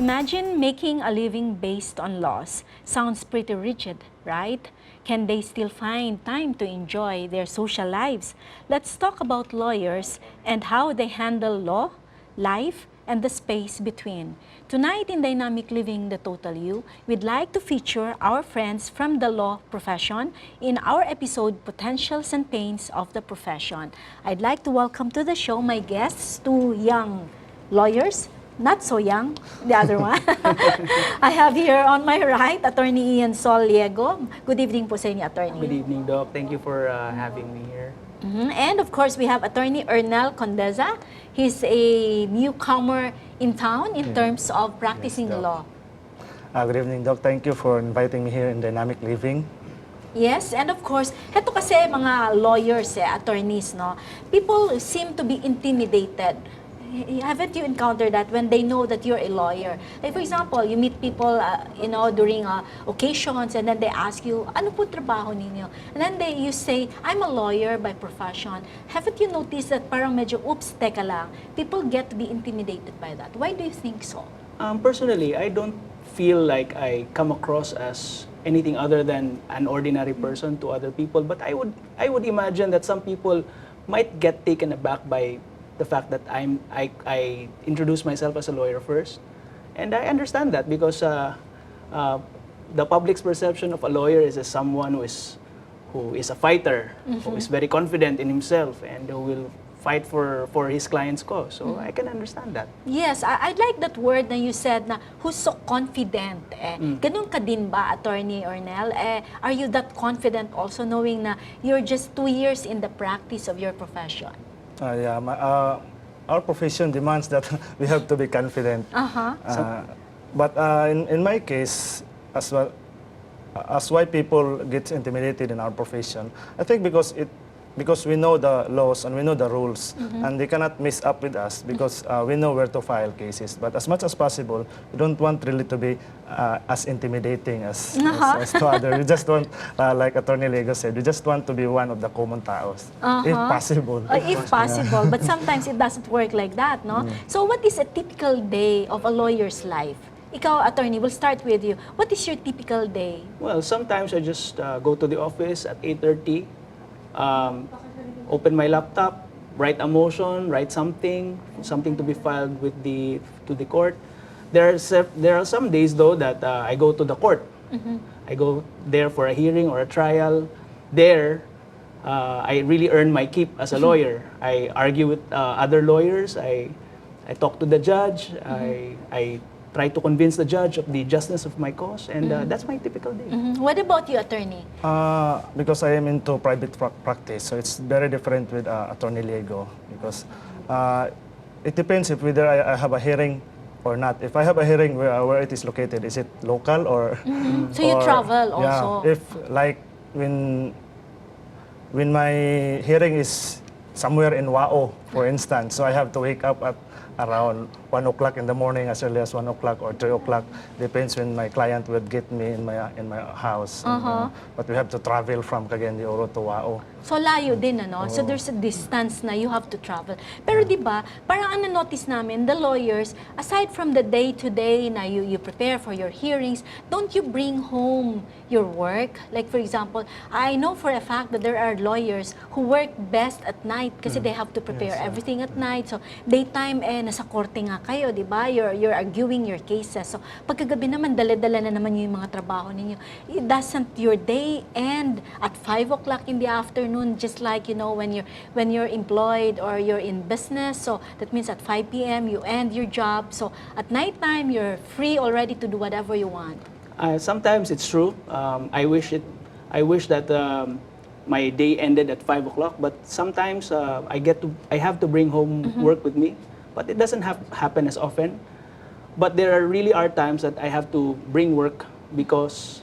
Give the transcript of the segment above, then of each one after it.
Imagine making a living based on laws. Sounds pretty rigid, right? Can they still find time to enjoy their social lives? Let's talk about lawyers and how they handle law, life, and the space between. Tonight in Dynamic Living the Total You, we'd like to feature our friends from the law profession in our episode Potentials and Pains of the Profession. I'd like to welcome to the show my guests, two young lawyers, not so young, the other one. I have here on my right, Attorney Ian Soliego. Good evening po sa inyo, Attorney. Good evening, Doc. Thank you for having me here. And of course, we have Attorney Ernel Condeza. He's a newcomer in town in terms of practicing Yes, law. Good evening, Doc. Thank you for inviting me here in Dynamic Living. Yes, and of course, heto kasi mga lawyers, attorneys, no? People seem to be intimidated. Haven't you encountered that when they know that you're a lawyer? Like for example, you meet people, during occasions, and then they ask you, ano po trabaho ninyo? And then you say, I'm a lawyer by profession. Haven't you noticed that parang medyo, oops, teka lang, people get to be intimidated by that? Why do you think so? Personally, I don't feel like I come across as anything other than an ordinary person to other people, but I would imagine that some people might get taken aback by the fact that I introduce myself as a lawyer first, and I understand that because the public's perception of a lawyer is as someone who is a fighter, who is very confident in himself, and who will fight for his client's cause. So I can understand that. Yes, I like that word na you said na who's so confident. Ganun ka din ba, Attorney Ernel? Are you that confident also knowing na you're just 2 years in the practice of your profession? Our profession demands that we have to be confident. But in my case, as why people get intimidated in our profession, I think because we know the laws and we know the rules, and they cannot mess up with us because we know where to file cases. But as much as possible, we don't want really to be as intimidating as to others. We just want, like Attorney Lego said, we just want to be one of the common taos, if possible. If possible, but sometimes it doesn't work like that, no? So what is a typical day of a lawyer's life? Ikaw, attorney, we'll start with you. What is your typical day? Well, sometimes I just go to the office at 8:30. Open my laptop, write a motion, write something to be filed with to the court. There are some days though that I go to the court. I go there for a hearing or a trial. There, I really earn my keep as a lawyer. I argue with other lawyers. I talk to the judge. I try to convince the judge of the justness of my cause, and that's my typical day. What about you, attorney? Because I am into private practice, so it's very different with Attorney Lego. Because it depends if whether I have a hearing or not. If I have a hearing, where it is located, is it local or? So you travel also? Yeah, if like when my hearing is somewhere in Wao, for instance, so I have to wake up at around 1 o'clock in the morning, as early as 1 o'clock or 3 o'clock. Depends when my client would get me in my house. But we have to travel from Cagayan de Oro to Wao. So layo din, ano? So there's a distance na you have to travel. Pero di ba, parang notice namin, the lawyers, aside from the day-to-day na you prepare for your hearings, don't you bring home your work? Like for example, I know for a fact that there are lawyers who work best at night kasi they have to prepare everything at night. So daytime, nasa korte nga kayo, di ba? You're arguing your cases. So pagkagabi naman, dala-dala na naman yung mga trabaho ninyo. Doesn't your day end at 5 o'clock in the afternoon, just like, when you're employed or you're in business? So that means at 5 p.m. you end your job. So at nighttime, you're free already to do whatever you want. Sometimes it's true. I wish that my day ended at 5 o'clock, but sometimes I have to bring home work with me. But it doesn't happen as often. But there really are times that I have to bring work because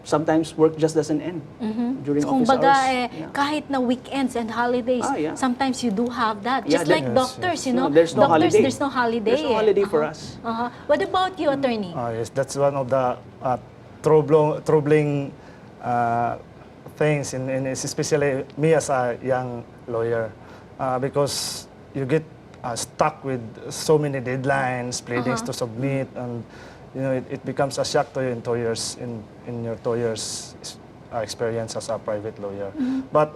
sometimes work just doesn't end during office Kumbaga, hours. kahit na weekends and holidays, sometimes you do have that. Yeah, Just like doctors, No, there's no doctors, holiday. there's no holiday. There's no holiday for us. What about you, attorney? Yes, that's one of the troubling things, especially me as a young lawyer, because you get stuck with so many deadlines, pleadings to submit, and it becomes a shock to you in 2 years in your 2 years experience as a private lawyer. But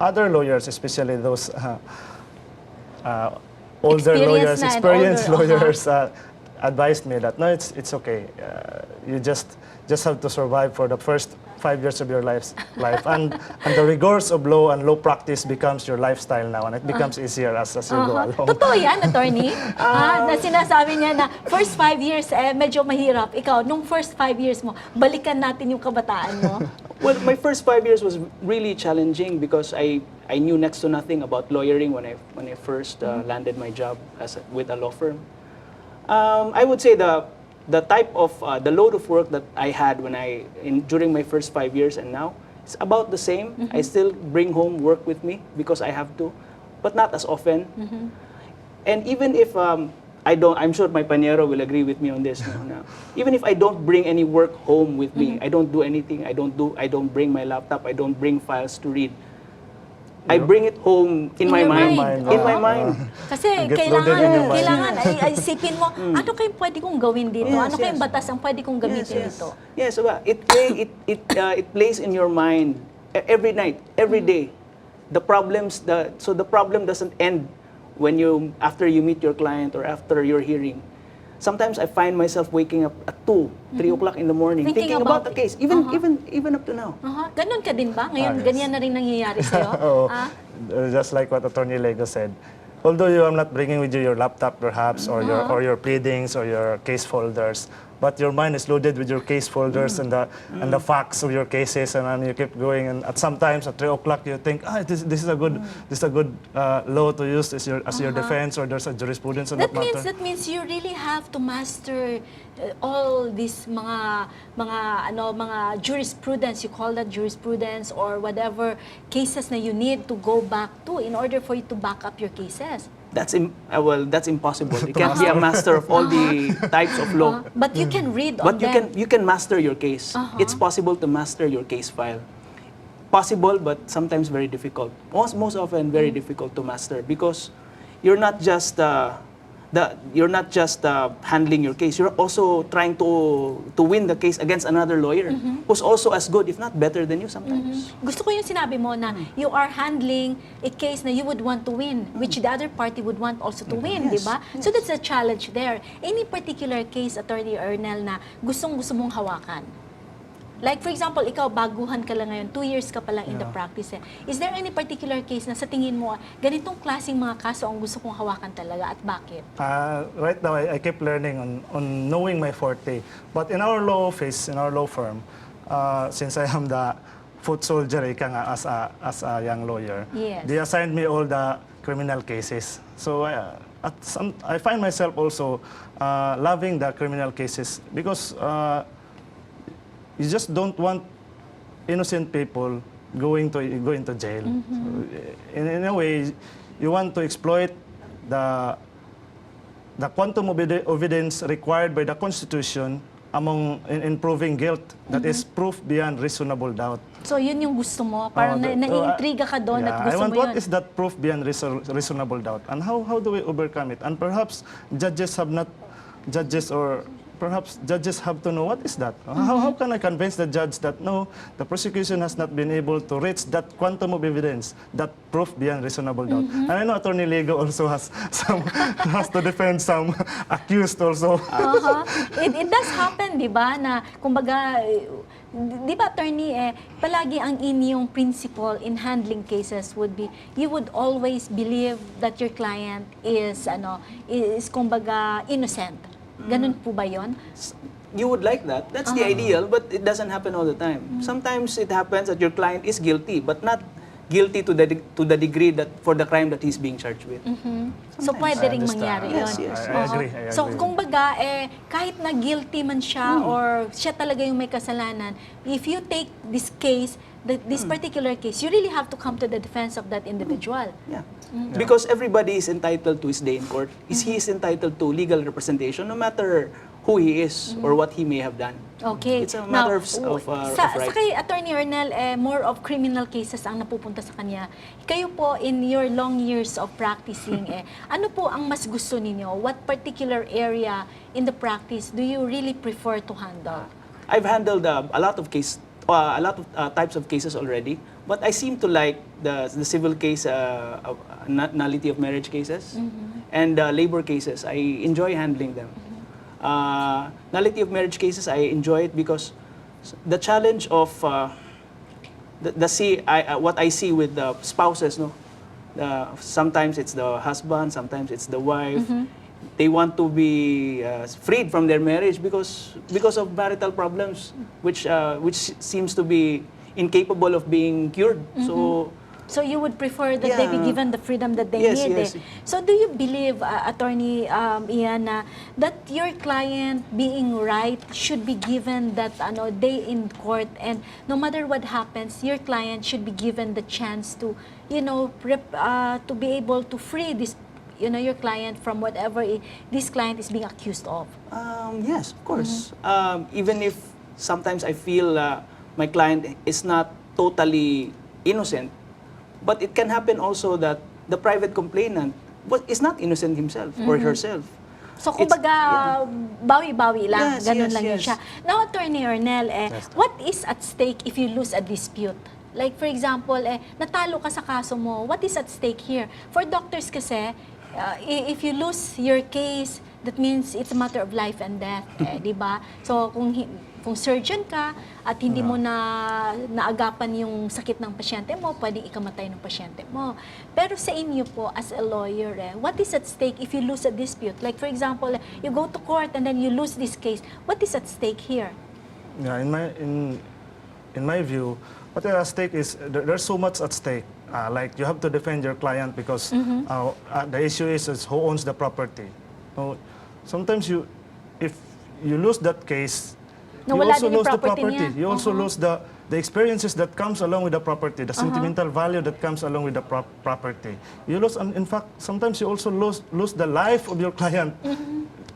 other lawyers, especially those older lawyers, experienced lawyers, advised me that no, it's okay. You just have to survive for the first 5 years of your life, and the rigors of law and law practice becomes your lifestyle now, and it becomes easier as you go along. Totoo yan, attorney? Na sinasabi niya na first 5 years, medyo mahirap. Ikaw, nung first 5 years mo, balikan natin yung kabataan mo. Well, my first 5 years was really challenging because I knew next to nothing about lawyering when I first landed my job with a law firm. I would say the type of the load of work that I had during my first 5 years and now, it's about the same. I still bring home work with me because I have to, but not as often. And even if I'm sure my Panyero will agree with me on this. No. Even if I don't bring any work home with me, I don't do anything. I don't bring my laptop. I don't bring files to read. I bring it home in my your mind. In my mind. Kasi Get loaded in your mind. kailangan isipin mo, ano kayong pwede kong gawin dito? Yes, Ano kayong batas ang pwede kong gamitin dito? Yes, it plays in your mind every night, every day. The problem doesn't end after you meet your client or after your hearing. Sometimes I find myself waking up at 2, 3 o'clock in the morning thinking about the case, even up to now. Ganun ka din ba? Ngayon, Yes. ganyan na rin nangyayari sa'yo? Oh, just like what Attorney Lego said. Although you are not bringing with you your laptop perhaps, or your pleadings or your case folders, but your mind is loaded with your case folders and the facts of your cases, and then you keep going. And at sometimes at 3 o'clock you think, this is a good law to use as your defense, or there's a jurisprudence on that matter. That means you really have to master all these mga jurisprudence, you call that jurisprudence or whatever cases na you need to go back to in order for you to back up your cases. That's impossible. You can't be a master of all the types of law. But you can read But on them. you can master your case. It's possible to master your case file. Possible, but sometimes very difficult. Most often very difficult to master because you're not just handling your case. You're also trying to win the case against another lawyer who's also as good, if not better than you sometimes. Gusto ko yung sinabi mo na you are handling a case na you would want to win, which the other party would want also to win, di ba? So that's a challenge there. Any particular case, Attorney Ernel, na gustong-gusto mong hawakan? Like for example, ikaw baguhan ka lang ngayon, 2 years ka pa lang in the practice. Is there any particular case na sa tingin mo, ganitong klaseng mga kaso ang gusto kong hawakan talaga at bakit? Right now, I keep learning on knowing my forte. But in our law office, in our law firm, since I am the foot soldier ika nga, as a young lawyer, Yes. they assigned me all the criminal cases. So I find myself also loving the criminal cases because you just don't want innocent people going to jail. So, in a way, you want to exploit the quantum of evidence required by the Constitution in proving guilt, that is proof beyond reasonable doubt. So yun yung gusto mo? Parang naiintriga ka doon at gusto mo What yun? is that proof beyond reasonable doubt? And how do we overcome it? And perhaps judges have to know what is that. How can I convince the judge that no, the prosecution has not been able to reach that quantum of evidence, that proof beyond reasonable doubt. And I know Attorney Lego also has to defend some accused also. It does happen, di ba, na kumbaga, di ba, attorney, palagi ang inyong principle in handling cases would be, you would always believe that your client is kumbaga, innocent. Ganun po ba yun? You would like that. That's the ideal, but it doesn't happen all the time. Sometimes it happens that your client is guilty, but not guilty to the degree that for the crime that he's being charged with. So pwede ring mangyari yun. Yes. I agree. So kumbaga, kahit na guilty man siya or siya talaga yung may kasalanan, if you take this case, this particular case, you really have to come to the defense of that individual. Yeah. Because everybody is entitled to his day in court. He is entitled to legal representation, no matter who he is or what he may have done. Okay. It's a matter of sa right. kay Attorney Ernel, more of criminal cases ang napupunta sa kanya. Kayo po, in your long years of practicing, ano po ang mas gusto ninyo? What particular area in the practice do you really prefer to handle? I've handled a lot of types of cases already, but I seem to like the civil case, nullity of marriage cases, and labor cases. I enjoy handling them. Nullity of marriage cases, I enjoy it because the challenge of what I see with the spouses, no, sometimes it's the husband, sometimes it's the wife. They want to be freed from their marriage because of marital problems, which seems to be incapable of being cured. So you would prefer that they be Yeah. given the freedom that they Yes, need. yes. So do you believe, Attorney Ian, that your client being right should be given that day in court, and no matter what happens, your client should be given the chance to, to be able to free this, your client from whatever this client is being accused of? Yes, of course. Even if sometimes I feel my client is not totally innocent, but it can happen also that the private complainant is not innocent himself or herself. So, It's- kumbaga, bawi-bawi lang, Yes, ganun yes, lang yun yes. siya. Now, Attorney Ernel, what is at stake if you lose a dispute? Like, for example, natalo ka sa kaso mo, what is at stake here? For doctors kasi, if you lose your case, that means it's a matter of life and death, di ba? So, kung surgeon ka at hindi mo naagapan yung sakit ng pasyente mo, pwedeng ikamatay ng pasyente mo. Pero sa inyo po, as a lawyer, what is at stake if you lose a dispute? Like, for example, you go to court and then you lose this case. What is at stake here? Yeah, in my view, what is at stake is there's so much at stake. Like you have to defend your client because the issue is who owns the property. So, sometimes if you lose that case, you Nawala also din yung lose the property property. niya. You also lose the experiences that comes along with the property, the sentimental value that comes along with the property. You lose, and in fact, sometimes you also lose the life of your client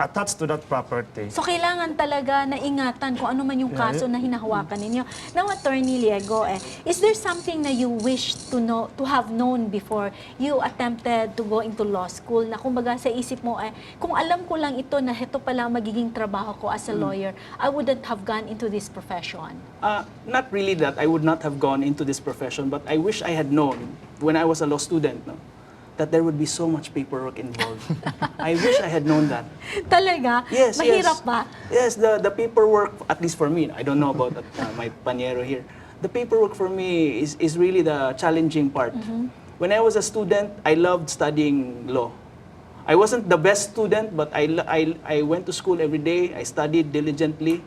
attached to that property. So, kailangan talaga na ingatan kung ano man yung kaso na hinahawakan ninyo. Now, Attorney Liego, is there something na you wish to have known before you attempted to go into law school? Na kumbaga sa isip mo, kung alam ko lang ito na ito pala magiging trabaho ko as a lawyer, I wouldn't have gone into this profession. Not really that I would not have gone into this profession, but I wish I had known when I was a law student, no, that there would be so much paperwork involved. I wish I had known that. Talaga? Yes, Mahirap yes. ba? Yes, the paperwork, at least for me, I don't know about my panyero here. The paperwork for me is really the challenging part. When I was a student, I loved studying law. I wasn't the best student, but I went to school every day. I studied diligently.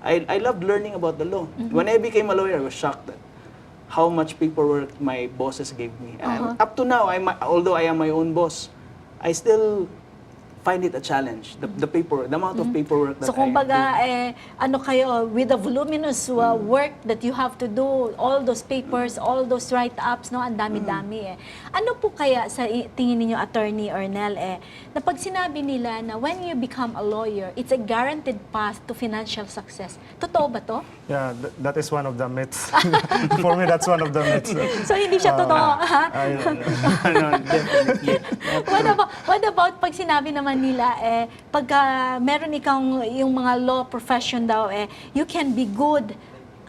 I loved learning about the law. When I became a lawyer, I was shocked at how much paperwork my bosses gave me. And up to now, although I am my own boss, I still find it a challenge, the amount of paperwork that So, kumbaga, ano kayo, with the voluminous work that you have to do, all those papers, all those write-ups, no, ang dami-dami Ano po kaya sa tingin ninyo, Attorney Ernel, na pag sinabi nila na when you become a lawyer, it's a guaranteed path to financial success. Totoo ba to? Yeah, that is one of the myths. For me, that's one of the myths. So, hindi siya totoo, ha? No, definitely. What about pag sinabi naman nila, pagka meron ikang yung mga law profession daw, you can be good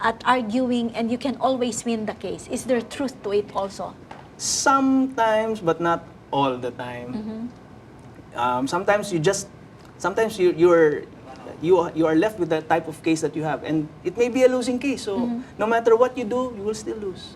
at arguing and you can always win the case. Is there truth to it also? Sometimes, but not all the time. Sometimes you are left with the type of case that you have, and it may be a losing case. So no matter what you do, you will still lose.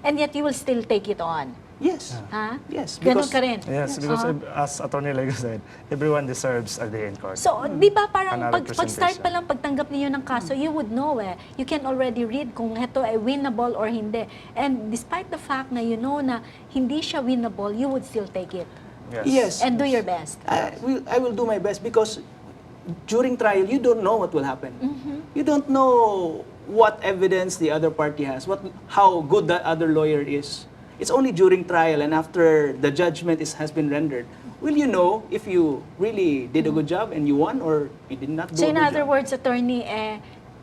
And yet you will still take it on. Yes. Ha? Yes. Ganun Because ka rin. Yes, because as Attorney Lego said, everyone deserves a day in court. So, di ba parang Another pag-start presentation. pa lang, pagtanggap niyo ng kaso, you would know You can already read kung ito ay winnable or hindi. And despite the fact na you know na hindi siya winnable, you would still take it. Yes. And do your best. I will do my best because during trial, you don't know what will happen. You don't know what evidence the other party has, how good the other lawyer is. It's only during trial and after the judgment has been rendered will you know if you really did a good job and you won or you did not do So a in good other job. words, attorney,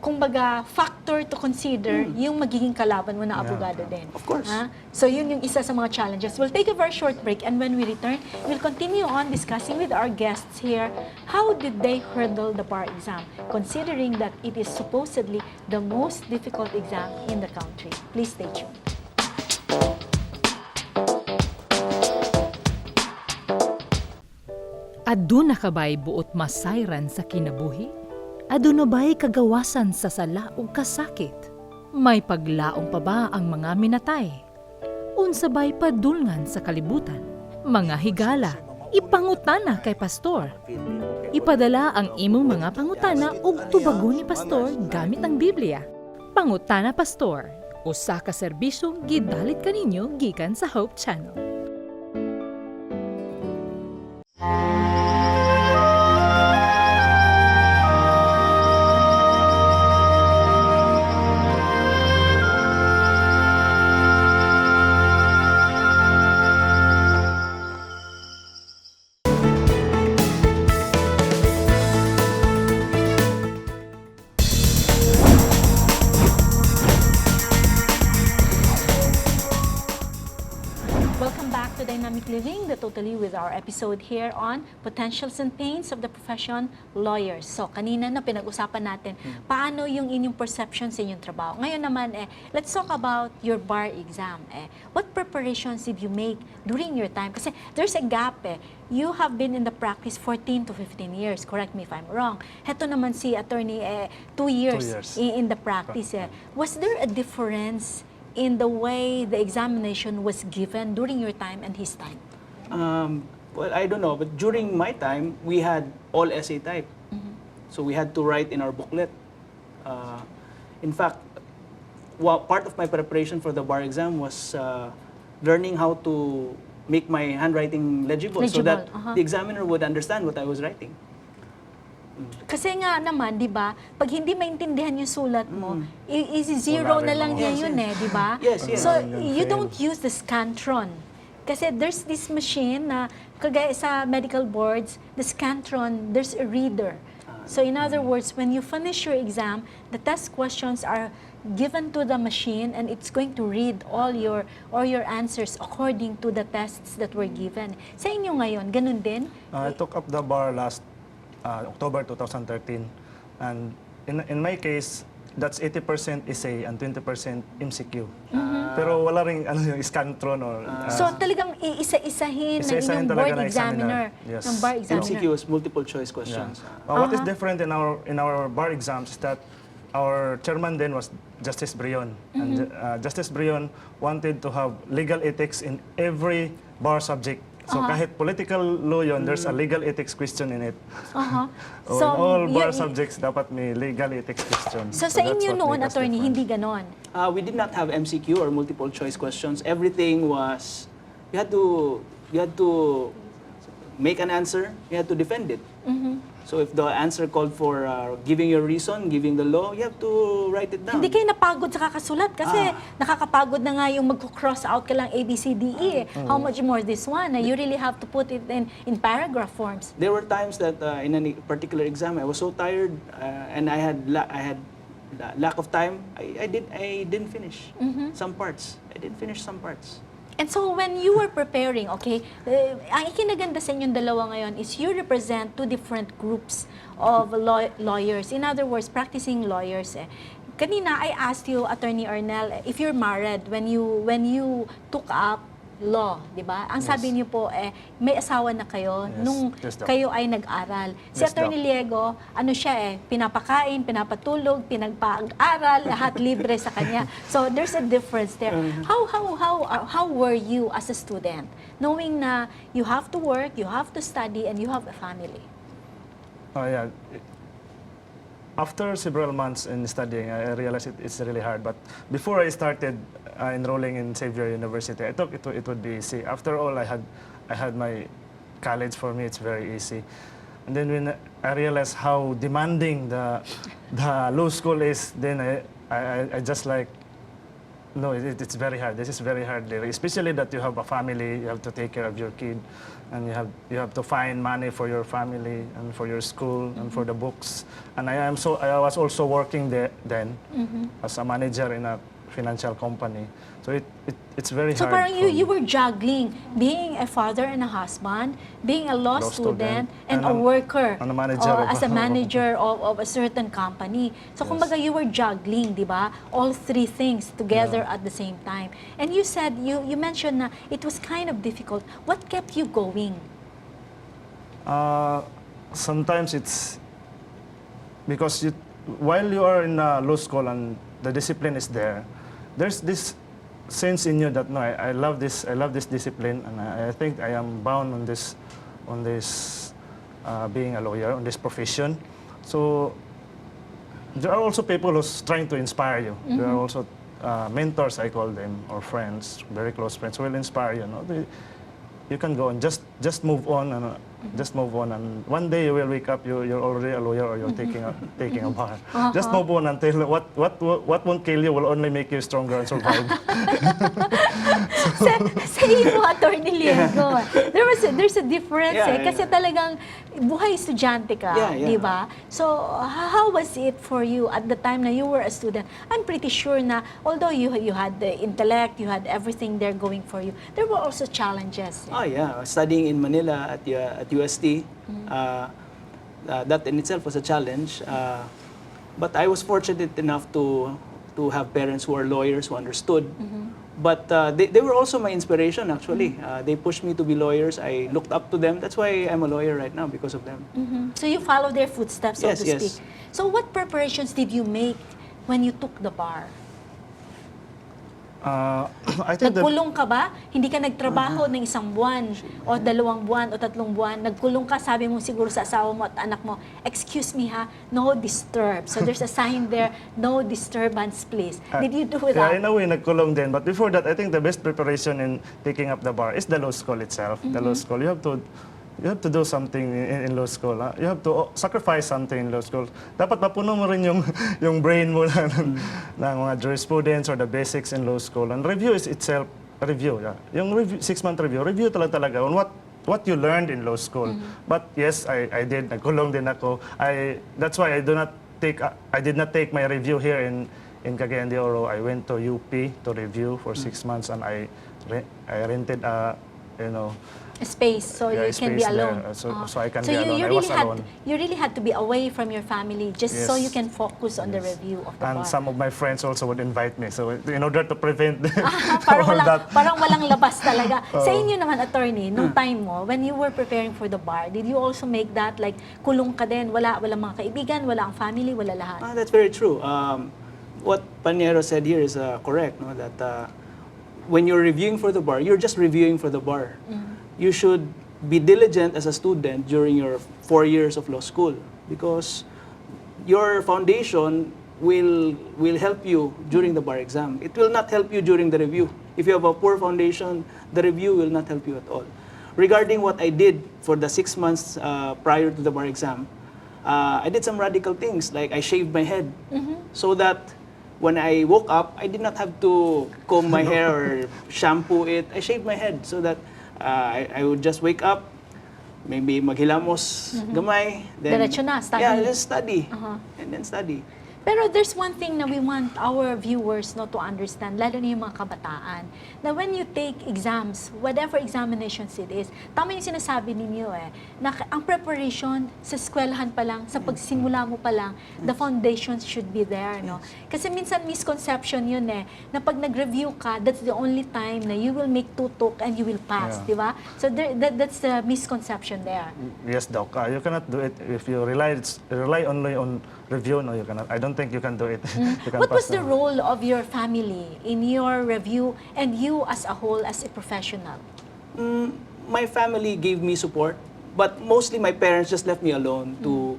kumbaga, factor to consider yung magiging kalaban mo na Yeah. abogado din. Of course. Ha? So yun yung isa sa mga challenges. We'll take a very short break and when we return, we'll continue on discussing with our guests here how did they hurdle the bar exam, considering that it is supposedly the most difficult exam in the country. Please stay tuned. Aduna ka ba'y buot masayran sa kinabuhi? Aduna ba'y kagawasan sa sala o kasakit? May paglaong pa ba ang mga minatay? Unsa ba'y padulngan sa kalibutan? Mga higala, ipangutana kay pastor. Ipadala ang imong mga pangutana ug tubago ni pastor gamit ang Biblia. Pangutana Pastor, usa ka serbisyong gidalit kaninyo gikan sa Hope Channel. Welcome back to Dynamic Living, the Totally with our episode here on Potentials and Pains of the Profession Lawyers. So, kanina na pinag-usapan natin paano yung inyong perception sa inyong trabaho. Ngayon naman, let's talk about your bar exam. What preparations did you make during your time? Kasi there's a gap. You have been in the practice 14 to 15 years. Correct me if I'm wrong. Heto naman si attorney, 2 years, 2 years. in the practice. Was there a difference in the way the examination was given during your time and his time? Well, I don't know, but during my time, we had all essay type. So we had to write in our booklet. In fact, part of my preparation for the bar exam was learning how to make my handwriting legible, so that Legible, the examiner would understand what I was writing. Kasi nga naman, di ba, pag hindi maintindihan yung sulat mo, i-zero Wala na rin lang mo. niya Yes, yun di ba? Yes, yes. So, Wala rin you yung don't use the Scantron. Kasi there's this machine na, kagaya sa medical boards, the Scantron, there's a reader. So in other words, when you finish your exam, the test questions are given to the machine and it's going to read all your answers according to the tests that were given. Sa inyo ngayon, ganun din? I took up the bar last October 2013, and in my case, that's 80% essay and 20% MCQ. Pero wala ring yung Scantron or So talagang iisa-isahin ng isa-isahin inyong talaga board ng examiner, examiner. Yes. ng bar examiner. MCQ was multiple choice questions. What is different in our bar exams is that our chairman then was Justice Brion, and Justice Brion wanted to have legal ethics in every bar subject. So kahit political law yun, there's a legal ethics question in it. So, in all yun- bar subjects, dapat may legal ethics question. So sa that's inyo what noon, make us attorney, different. hindi ganon. We did not have MCQ or multiple choice questions. Everything was, you had to make an answer, you had to defend it. So if the answer called for giving your reason, giving the law, you have to write it down. Hindi kayo napagod sa kakasulat kasi nakakapagod na nga yung mag-cross out ka lang A, B, C, D, E. How much more this one? You really have to put it in paragraph forms. There were times that in a particular exam, I was so tired and I had lack of time. I didn't finish some parts. I didn't finish some parts. And so when you were preparing, okay, ang ikinaganda sa inyong dalawa ngayon is you represent two different groups of lawyers. In other words, practicing lawyers. Kanina, I asked you, Attorney Arnel, if you're married when you took up law, di ba? Ang sabi niyo po, may asawa na kayo Yes. nung Yes, Doc. kayo ay nag-aral. Si Yes, Attorney Doc. Liego, ano siya pinapakain, pinapatulog, pinagpag-aral, lahat libre sa kanya. So there's a difference there. How were you as a student, knowing na you have to work, you have to study, and you have a family? Oh yeah. After several months in studying, I realized it's really hard. But before I started enrolling in Xavier University, I thought it would be easy. After all, I had my college. For me, it's very easy. And then when I realized how demanding the law school is, then I just like No, it's very hard. This is very hard there, especially that you have a family, you have to take care of your kid, and you have to find money for your family and for your school and for the books. And I was also working there then as a manager in a financial company. So it's very So hard. parang for you me. were juggling being a father and a husband, being a law Law student, student, and and a a- worker and a manager or of- as a manager of a certain company. So Yes. kumbaga you were juggling, di ba? All three things together at the same time. And you said, you mentioned na it was kind of difficult. What kept you going? Sometimes it's because while you are in law school and the discipline is there, there's this sense in you that no, I love this discipline, and I think I am bound on this being a lawyer, on this profession. So there are also people who's trying to inspire you. There are also mentors, I call them, or friends, very close friends, who will inspire you. No? You can go and just move on, and just move on, and one day you will wake up, you're already a lawyer, or you're taking a bar. Just move on until what won't kill you will only make you stronger and survive. Sa iyo, Attorney Liengo, there's a difference Yeah, eh. Kasi talagang buhay estudyante ka, Yeah, yeah. di ba? So, how was it for you at the time na you were a student? I'm pretty sure na although you had the intellect, you had everything there going for you, there were also challenges. Oh yeah, studying in Manila at UST, that in itself was a challenge. But I was fortunate enough to have parents who are lawyers who understood. But they were also my inspiration actually. They pushed me to be lawyers. I looked up to them. That's why I'm a lawyer right now, because of them. So you followed their footsteps, so Yes, to yes. speak. So what preparations did you make when you took the bar? I think that Nagkulong ka ba? Hindi ka nagtrabaho ng 1 buwan o 2 buwan o 3 buwan. Nagkulong ka, sabi mo siguro sa asawa mo at anak mo, excuse me ha, no disturb. So there's a sign there, no disturbance please. Did you do yeah, that? in a way, nagkulong din. But before that, I think the best preparation in taking up the bar is the law school itself. The law school, you have to do something in law school. You have to sacrifice something in law school. Dapat mapuno mo rin yung brain mo ng mga jurisprudence or the basics in law school. And review is itself a review. Yeah. Yung 6-month review talaga on what you learned in law school. But yes, I did. Nagkulong din ako. That's why I did not take my review here in Cagayan de Oro. I went to UP to review for 6 months, and I rented a Space, so Yeah, you can be space there, alone. so I can be alone. You I really was had alone. you really had to be away from your family just so Yes. you can focus on the review of the And bar. some of my friends also would invite me. So in order to prevent parang all walang, that, parang walang labas talaga. Sa inyo naman, attorney, nung time mo, when you were preparing for the bar, did you also make that like kulong ka din, walang mga kaibigan, wala ang family, wala lahat? That's very true. What Paniero said here is correct. No? That when you're reviewing for the bar, you're just reviewing for the bar. You should be diligent as a student during your 4 years of law school, because your foundation will help you during the bar exam. It will not help you during the review. If you have a poor foundation, the review will not help you at all. Regarding what I did for the 6 months prior to the bar exam, I did some radical things, like I shaved my head so that when I woke up, I did not have to comb my hair or shampoo it. I shaved my head so that I would just wake up, maybe maghilamos gamay, then Diretso na, study. Yeah, just study, and then study. Pero there's one thing na we want our viewers to understand, lalo na yung mga kabataan, na when you take exams, whatever examinations it is, tama yung sinasabi ninyo na ang preparation sa eskwelahan pa lang, sa pagsimula mo pa lang, the foundations should be there, no? Kasi minsan misconception yun na pag nag-review ka, that's the only time na you will make tutok and you will pass, Yeah. di ba? So that's the misconception there. yes, Doc, you cannot do it if you rely only on review. No, you cannot. I don't think you can do it. You can What was pass the role of your family in your review and you as a whole as a professional? My family gave me support, but mostly my parents just left me alone to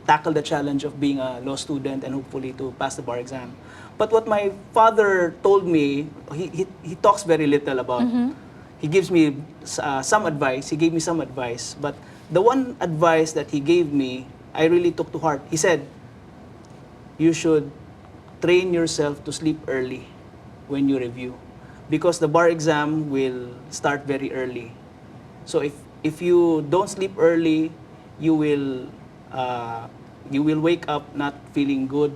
tackle the challenge of being a law student and hopefully to pass the bar exam. But what my father told me, he talks very little about. He gives me some advice. He gave me some advice, but the one advice that he gave me, I really took to heart. He said, you should train yourself to sleep early when you review, because the bar exam will start very early. So if you don't sleep early, you will wake up not feeling good.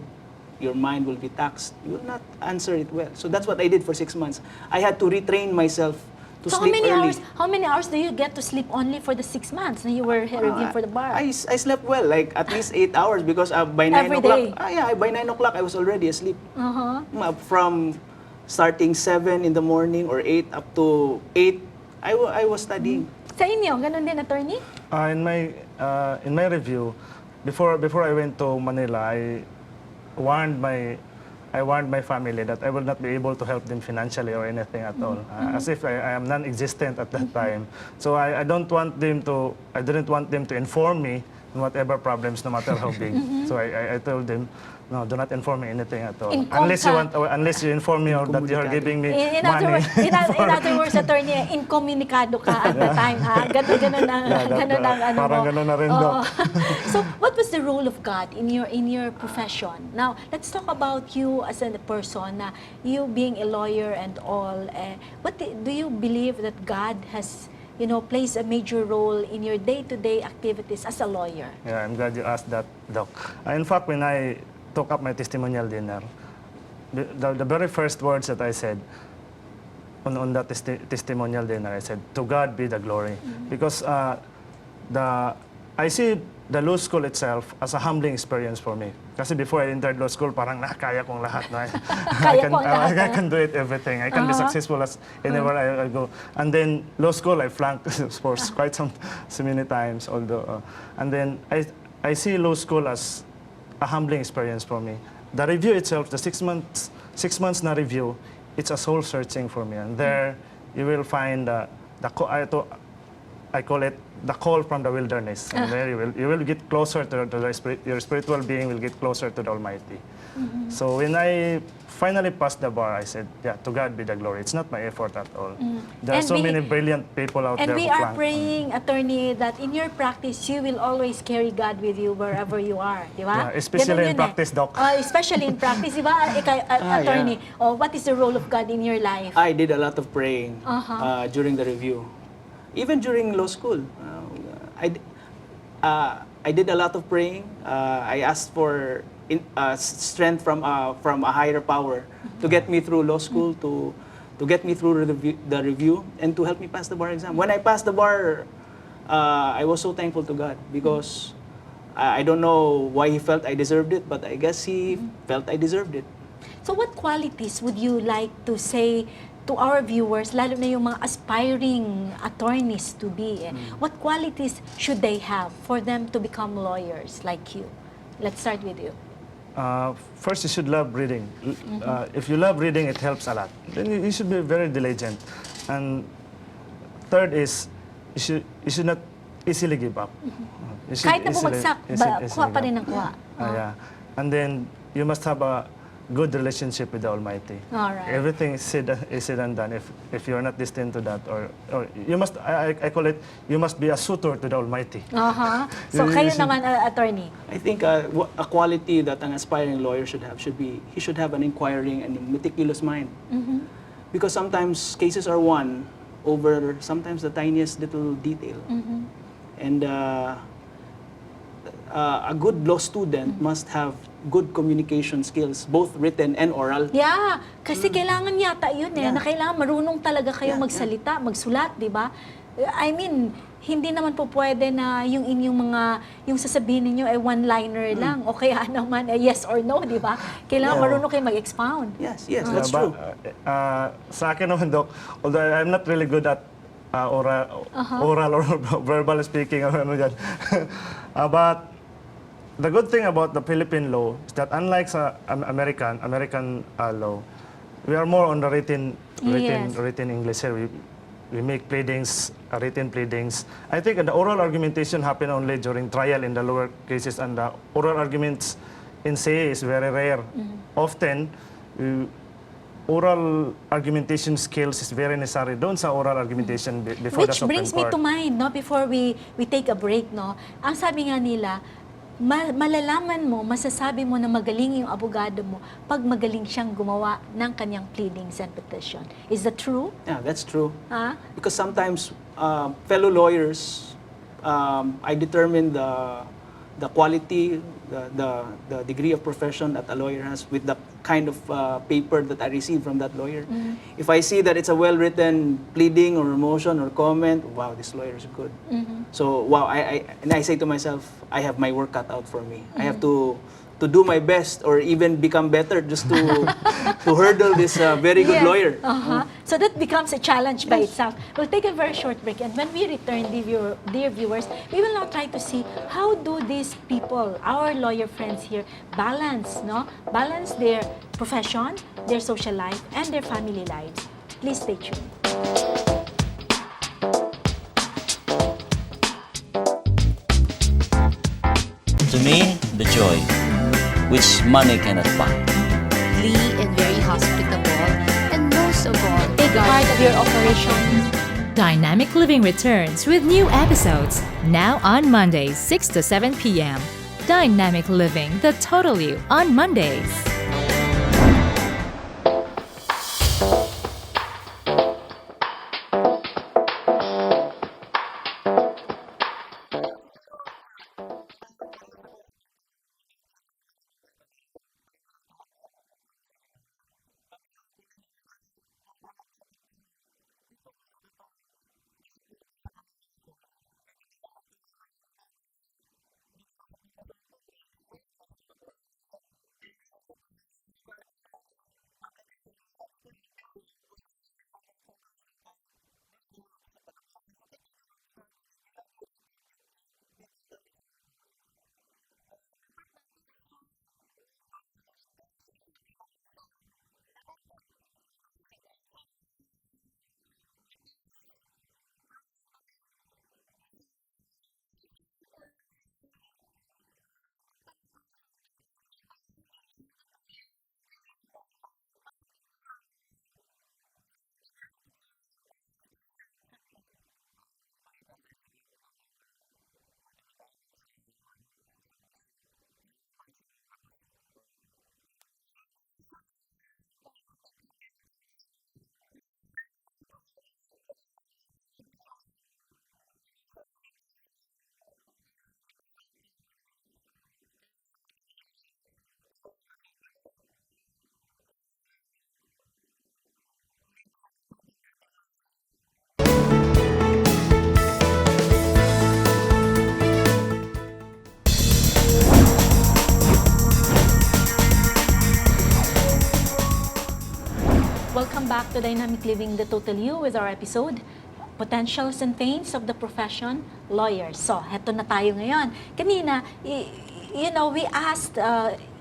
Your mind will be taxed. You will not answer it well. So that's what I did for 6 months. I had to retrain myself to So sleep early. how many hours do you get to sleep only for the 6 months na you were reviewing for the bar? I slept well, like at least 8 hours, because by 9 Every o'clock, day? by 9 o'clock I was already asleep. Uh-huh. From starting 7 in the morning or 8 up to 8, I was studying. Sa inyo, ganun din, attorney? In my review, before I went to Manila, I warned my family that I will not be able to help them financially or anything at all, as if I am non-existent at that time. So I didn't want them to inform me on whatever problems, no matter how big. So I told them, no, do not inform me anything at all. Unless you inform me or that you are giving me In money. in other words, attorney, incommunicado ka at the time, ha? Ganun ang ano Parang mo. ganun na rin, Oo. Doc. So, what was the role of God in your profession? Now, let's talk about you as a person, na you being a lawyer and all. What do you believe that God has, plays a major role in your day-to-day activities as a lawyer? Yeah, I'm glad you asked that, Doc. In fact, when I took up my testimonial dinner, the very first words that I said on that testimonial dinner, I said, "To God be the glory," because I see the law school itself as a humbling experience for me. Kasi before I entered law school, parang kaya kong lahat. No? I can do it everything. I can be successful as anywhere I go. And then law school, I flunked for quite so many times. Although, and then I see law school as a humbling experience for me. The review itself, the 6 months na review, it's a soul searching for me. And there you will find I call it the call from the wilderness. And there you will get closer to the spirit. Your spiritual being will get closer to the Almighty. So when I finally passed the bar, I said, yeah, to God be the glory. It's not my effort at all. There are And so many brilliant people out And there we who are flank. praying, attorney, that in your practice, you will always carry God with you wherever you are. Di ba? Yeah, especially Ganun in yun practice, Doc. Especially in practice. Di ba, attorney? Oh, what is the role of God in your life? I did a lot of praying during the review. Even during law school, I did a lot of praying. I asked for strength from a higher power to get me through law school, to get me through the review, and to help me pass the bar exam. When I passed the bar, I was so thankful to God, because I don't know why He felt I deserved it, but I guess He felt I deserved it. So what qualities would you like to say to our viewers, lalo na yung mga aspiring attorneys to be? What qualities should they have for them to become lawyers like you? Let's start with you. First, you should love reading. If you love reading, it helps a lot. Then you should be very diligent. And third is, you should not easily give up. You should Kahit na bumagsak, kuha pa rin ng kuha. Yeah. And then, you must have a good relationship with the Almighty. Alright. Everything is said and done. If you are not destined to that, or you must, I call it, you must be a suitor to the Almighty. So kayo naman, attorney. I think a quality that an aspiring lawyer should have he should have an inquiring and meticulous mind. Because sometimes cases are won over sometimes the tiniest little detail. And a good law student must have good communication skills, both written and oral. Yeah, kasi kailangan yata yun na kailangan marunong talaga kayo magsalita, magsulat, di ba? I mean, hindi naman po pwede na yung inyong yung sasabihin niyo ay one-liner lang, o kaya naman yes or no, di ba? Kailangan marunong kayo mag-expound. Yes, that's true. Sa akin naman, Doc, although I'm not really good at oral or verbal speaking or ano yan. But the good thing about the Philippine law is that unlike sa American law, we are more on the written English here. We make pleadings, written pleadings. I think the oral argumentation happen only during trial in the lower cases, and the oral arguments in CA is very rare. Often, oral argumentation skills is very necessary doon sa oral argumentation before the Which Supreme brings me Court. to mind, no, before we take a break, no, ang sabi nga nila, malalaman mo, masasabi mo na magaling yung abogado mo pag magaling siyang gumawa ng kanyang pleadings and petition. Is that true? Yeah, that's true. Ha? Because sometimes fellow lawyers, I determine the quality, the degree of profession that a lawyer has with the kind of paper that I receive from that lawyer. If I see that it's a well-written pleading or motion or comment, wow, this lawyer is good. So wow, and I say to myself, I have my work cut out for me. I have to do my best or even become better just to hurdle this very good Yes. lawyer. So that becomes a challenge by itself. We'll take a very short break, and when we return, dear viewers, we will now try to see how do these people, our lawyer friends here, balance their profession, their social life, and their family lives. Please stay tuned. To me, the joy, which money cannot buy. Friendly and very hospitable, and most of all, Take part of your operation. Dynamic Living returns with new episodes now on Mondays, 6 to 7 p.m. Dynamic Living, the total you on Mondays. Welcome back to Dynamic Living, the Total You, with our episode, Potentials and Pains of the Profession, Lawyers. So, heto na tayo ngayon. Kanina, we asked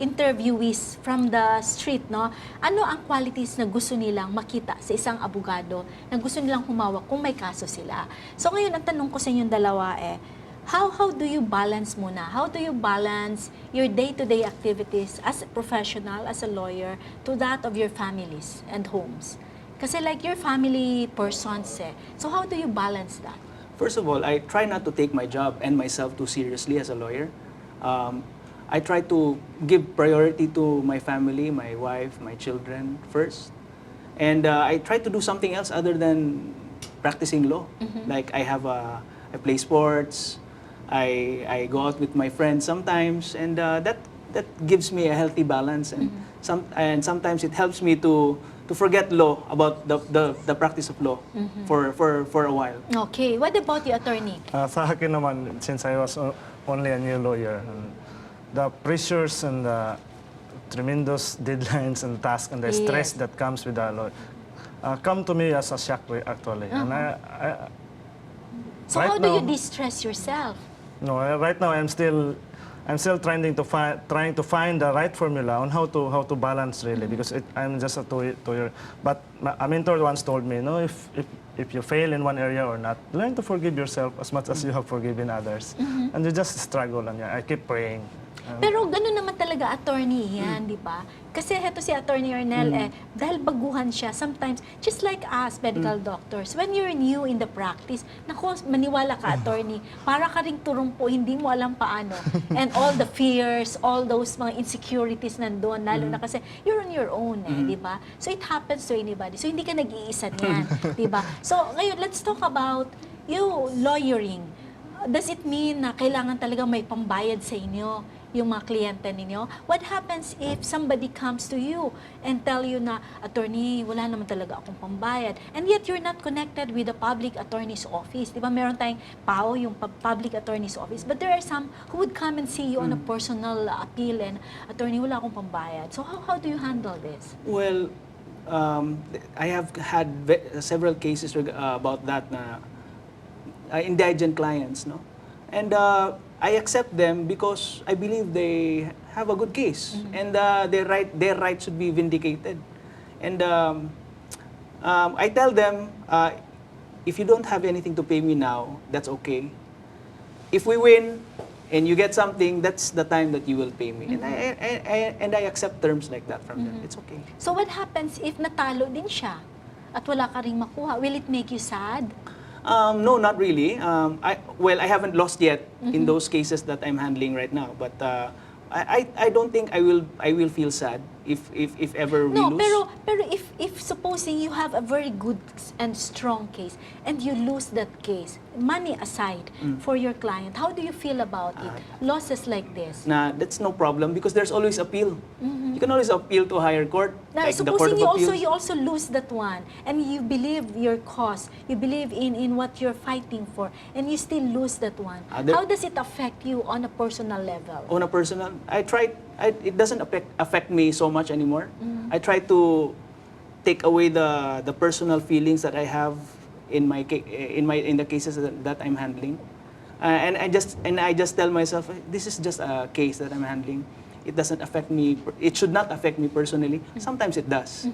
interviewees from the street, no? Ano ang qualities na gusto nilang makita sa isang abogado na gusto nilang humawak kung may kaso sila? So, ngayon, ang tanong ko sa inyong dalawa how do you balance muna? How do you balance your day-to-day activities as a professional, as a lawyer, to that of your families and homes? Kasi like your family persons So how do you balance that? First of all, I try not to take my job and myself too seriously as a lawyer. I try to give priority to my family, my wife, my children first. And I try to do something else other than practicing law. Like I play sports, I go out with my friends sometimes, and that gives me a healthy balance. And sometimes it helps me to forget law, about the practice of law for a while. Okay, what about the attorney? Sa akin naman, since I was only a new lawyer, the pressures and the tremendous deadlines and tasks and the stress that comes with the law come to me as a shock, actually. And So right how do you now- distress yourself? No, right now I'm still trying to find the right formula on how to balance really, because I'm just a two-year. But a mentor once told me, no, if you fail in one area or not, learn to forgive yourself as much as you have forgiven others, and you just struggle, and I keep praying. Pero gano'n naman talaga attorney yan, di ba? Kasi heto si Attorney Arnel, dahil baguhan siya, sometimes, just like us, medical doctors, when you're new in the practice, naku, maniwala ka, attorney, para ka ring turumpo, hindi mo alam paano. And all the fears, all those mga insecurities nandun, lalo na kasi you're on your own, di ba? So it happens to anybody. So hindi ka nag-iisa niyan, di ba? So ngayon, let's talk about you lawyering. Does it mean na kailangan talaga may pambayad sa inyo yung mga kliyente ninyo? What happens if somebody comes to you and tell you na, attorney, wala naman talaga akong pambayad, and yet you're not connected with the public attorney's office? Di ba meron tayong PAO, yung public attorney's office, but there are some who would come and see you on a personal appeal and, attorney, wala akong pambayad. So how do you handle this? Well, I have had several cases about that na indigent clients, no? And I accept them because I believe they have a good case, and their right should be vindicated. And I tell them, if you don't have anything to pay me now, that's okay. If we win and you get something, that's the time that you will pay me. And I accept terms like that from them. It's okay. So what happens if natalo din siya at wala ka ring makuha? Will it make you sad? No, not really. I haven't lost yet in those cases that I'm handling right now. But I don't think I will feel sad if ever we No, lose. pero if supposing you have a very good and strong case and you lose that case, money aside, for your client, how do you feel about it? Losses like this. Nah, that's no problem because there's always appeal. You can always appeal to a higher court, Now, like the Court supposing of Appeals. you also lose that one, and you believe your cause, you believe in what you're fighting for, and you still lose that one. How does it affect you on a personal level? On a personal, it doesn't affect me so much anymore. I try to take away the personal feelings that I have in the cases that I'm handling, and I just tell myself, this is just a case that I'm handling. It doesn't affect me. It should not affect me personally. Sometimes it does,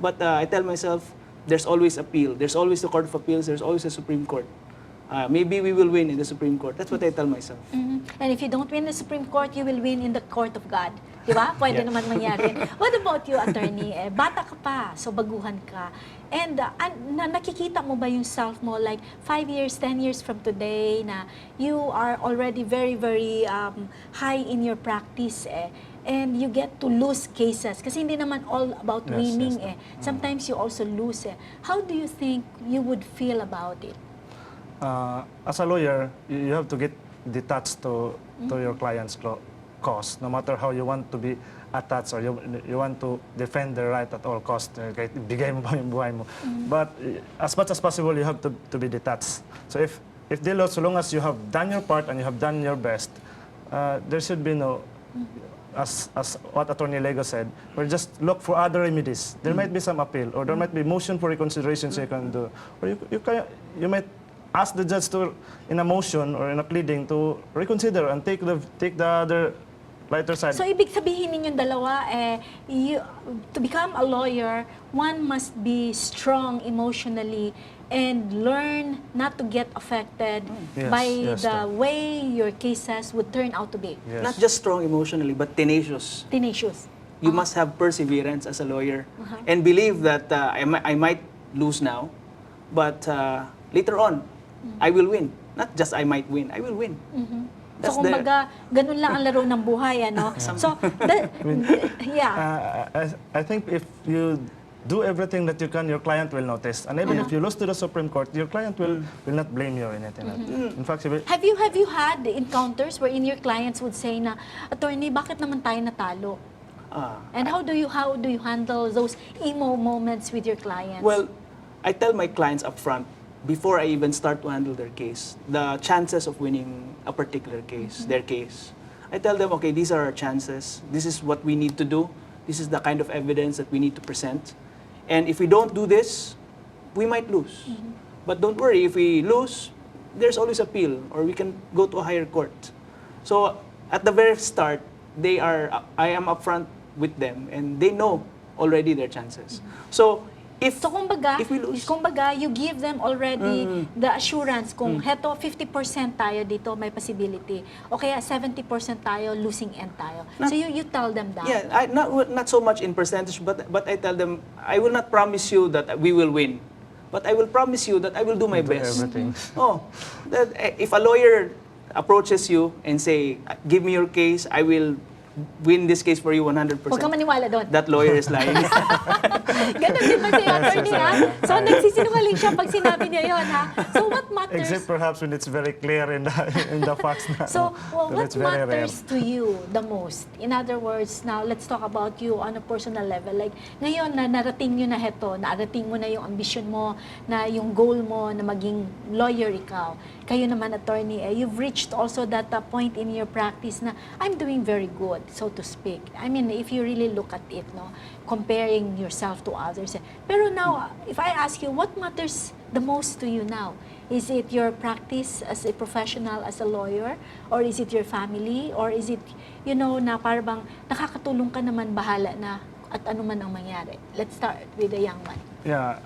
but I tell myself, there's always appeal. There's always the Court of Appeals. There's always the Supreme Court. Maybe we will win in the Supreme Court. That's what I tell myself. And if you don't win the Supreme Court, you will win in the Court of God. Di ba? Pwede naman mangyari. What about you, attorney? Bata ka pa, so baguhan ka. And nakikita mo ba yung self mo like 5 years, 10 years from today na you are already very, very high in your practice and you get to lose cases kasi hindi naman all about winning Sometimes you also lose How do you think you would feel about it? As a lawyer, you have to get detached to your client's cause, no matter how you want to be attached or you want to defend their right at all costs. Kahit ibigay mo pa yung buhay mo. But as much as possible, you have to be detached. So if they lose, so long as you have done your part and you have done your best, there should be no, as what Attorney Lego said, we'll just look for other remedies. There might be some appeal, or there might be motion for reconsideration so you can do. Or you might ask the judge to, in a motion or in a pleading, to reconsider and take the other lighter side. So, ibig sabihin ninyong dalawa, to become a lawyer, one must be strong emotionally and learn not to get affected by the way your cases would turn out to be. Yes. Not just strong emotionally, but tenacious. Tenacious. You must have perseverance as a lawyer and believe that I might lose now, but later on, I will win. Not just I might win, I will win. That's So, kumbaga, ganun lang ang laro ng buhay, ano? So, I think if you do everything that you can, your client will notice. And even if you lose to the Supreme Court, your client will not blame you or anything. In fact, Have you had encounters wherein your clients would say na, attorney, bakit naman tayo natalo? And how do you handle those emo moments with your clients? Well, I tell my clients up front, before I even start to handle their case, the chances of winning a particular case, their case. I tell them, okay, these are our chances. This is what we need to do. This is the kind of evidence that we need to present. And if we don't do this, we might lose. But don't worry, if we lose, there's always appeal, or we can go to a higher court. So at the very start, I am upfront with them, and they know already their chances. So So kumbaga, if we lose. you give them already the assurance kung heto 50% tayo dito may possibility o kaya 70% tayo losing end tayo. So you tell them that. Yeah, not so much in percentage, but I tell them, I will not promise you that we will win, but I will promise you that I will do my Do best. everything. Oh, if a lawyer approaches you and say, give me your case, I will win this case for you 100%. Huwag kang maniwala doon. That lawyer is lying. Ganun din ba si attorney, ha? So, nagsisinungaling siya pag sinabi niya yun, ha? So, what matters? Except perhaps when it's very clear in the facts. So, Then what it's very rare. matters to you the most? In other words, now, let's talk about you on a personal level. Like, ngayon na narating nyo na heto, narating mo na yung ambition mo, na yung goal mo na maging lawyer ikaw. Kayo naman, attorney, you've reached also that point in your practice na I'm doing very good, so to speak. I mean, if you really look at it, no, comparing yourself to others. Pero now, if I ask you, what matters the most to you now? Is it your practice as a professional, as a lawyer? Or is it your family? Or is it, na parang nakakatulong ka naman, bahala na at ano man ang mangyari? Let's start with the young man. Yeah,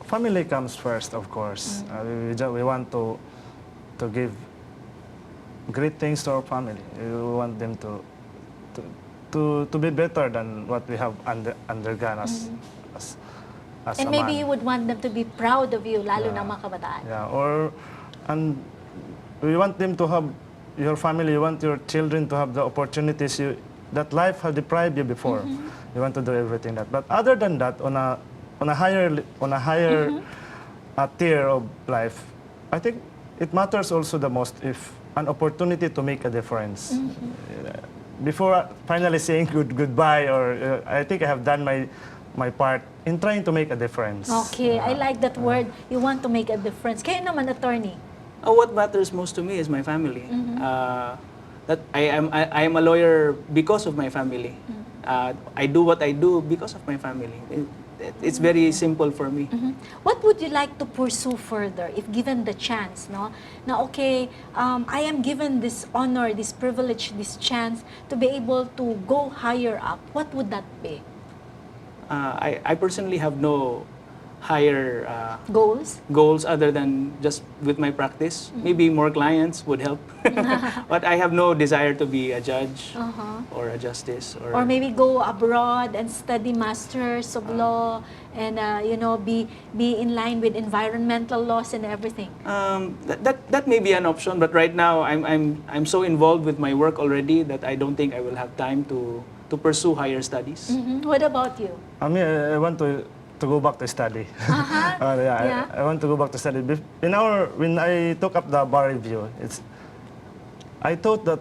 family comes first, of course. We want to give great things to our family. We want them to be better than what we have undergone as And a maybe man. you would want them to be proud of you, lalo na mga kabataan. Yeah, and we want them to have, your family, you want your children to have the opportunities that life has deprived you before. You want to do everything that. But other than that, on a higher tier of life, I think it matters also the most if an opportunity to make a difference. Before finally saying goodbye, or I think I have done my part in trying to make a difference. Okay, I like that word. You want to make a difference. Kayo naman, attorney. What matters most to me is my family. That I am a lawyer because of my family. I do what I do because of my family. It's very simple for me. What would you like to pursue further if given the chance, no? Na okay, I am given this honor, this privilege, this chance to be able to go higher up. What would that be? I personally have no higher Goals? other than just with my practice. Maybe more clients would help. But I have no desire to be a judge or a justice. Or maybe go abroad and study masters of law and be in line with environmental laws and everything. That may be an option, but right now I'm so involved with my work already that I don't think I will have time to pursue higher studies. What about you? I mean, I want to go back to study. Yeah. I want to go back to study. When I took up the bar review, I thought that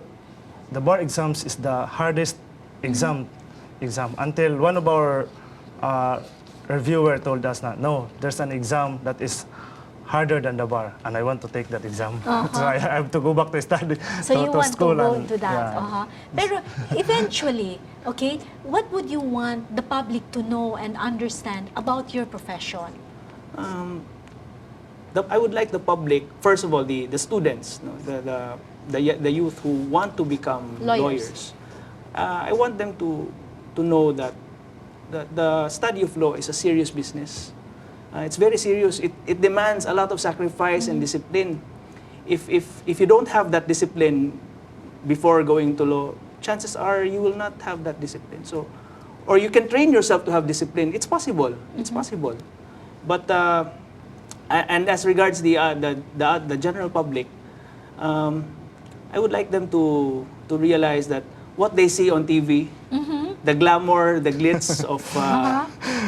the bar exams is the hardest exam until one of our reviewer told us that no, there's an exam that is harder than the bar, and I want to take that exam. So I have to go back to study. So you want to school go and- to that. yeah. Pero eventually, okay, what would you want the public to know and understand about your profession? I would like the public, first of all, the students, no, the youth who want to become Lawyers. I want them to know that the study of law is a serious business. It's very serious. It demands a lot of sacrifice and discipline. If you don't have that discipline before going to law, chances are you will not have that discipline. So, or you can train yourself to have discipline. It's possible. It's possible. But and as regards the general public, I would like them to realize that what they see on TV, the glamour, the glitz of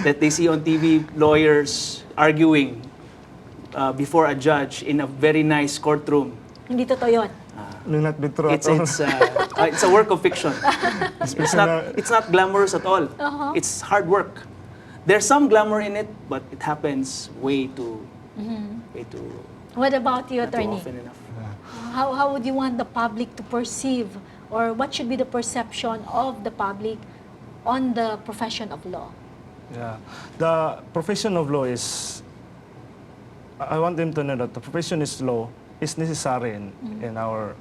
that they see on TV, lawyers arguing before a judge in a very nice courtroom. Hindi totoo yun. Will not be true at all. It's a work of fiction. It's not glamorous at all. It's hard work. There's some glamour in it, but it happens way too What about you, not too attorney? often enough. How would you want the public to perceive, or what should be the perception of the public on the profession of law? Yeah, the profession of law is. I want them to know that the profession is law is necessary in our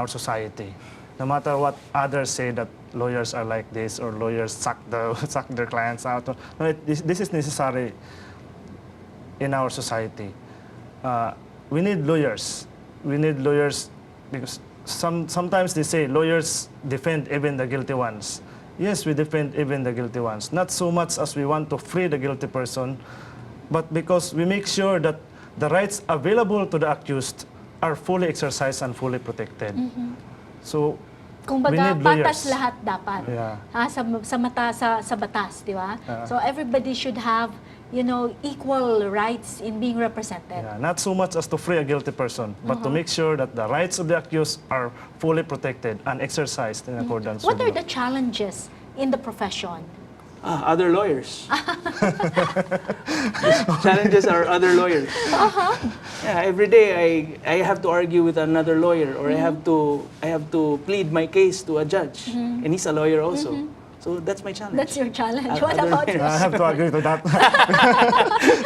society. no matter what others say that lawyers are like this or lawyers suck their clients out. No, this is necessary in our society. We need lawyers. We need lawyers because sometimes they say lawyers defend even the guilty ones. Yes, we defend even the guilty ones. Not so much as we want to free the guilty person, but because we make sure that the rights available to the accused are fully exercised and fully protected. So, Kung we baga, need patas lawyers. lahat dapat. Yeah. Sa batas, di ba? So everybody should have, equal rights in being represented. Yeah, not so much as to free a guilty person, but to make sure that the rights of the accused are fully protected and exercised in accordance What with are law. the challenges in the profession? Other lawyers. Challenges are other lawyers. Yeah, every day I have to argue with another lawyer, or I have to plead my case to a judge, and he's a lawyer also. So that's my challenge. That's your challenge. Other What about lawyers. you? I have to agree to that.